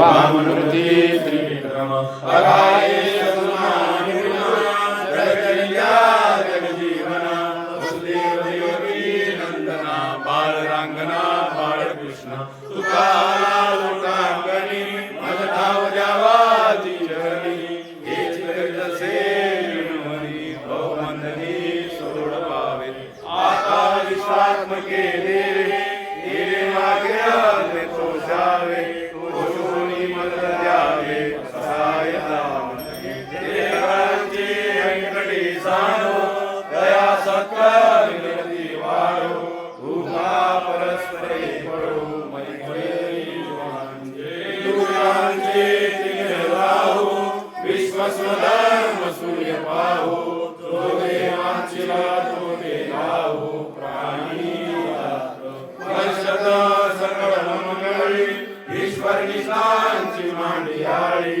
वामनमूर्ती त्रिविक्रम अगाये जगजीवना वसुदेव देवकी नंदना बाळरांगणा बाळकृष्ण तुकारा लोकांगणी माझ ठाव द्यावा तिजणी हेच जसे विणवणी बहुमंदनी सोड पावे आता विश्वात्मके देवे मागे तो जावे कोशोनी मद द्यावे सहायता देवांची व्यंकटी सानो दया सत्कार विनती वाढो उभा परस्परे पडो मैत्री दुरांचे तिघ राहो विश्वस्वधर्म सूर्य पाहो तो देवांचिला तो देवाहो प्राणी वर्षद सकळ मंगळी ईश्वर निष्ठांची मांडियाळी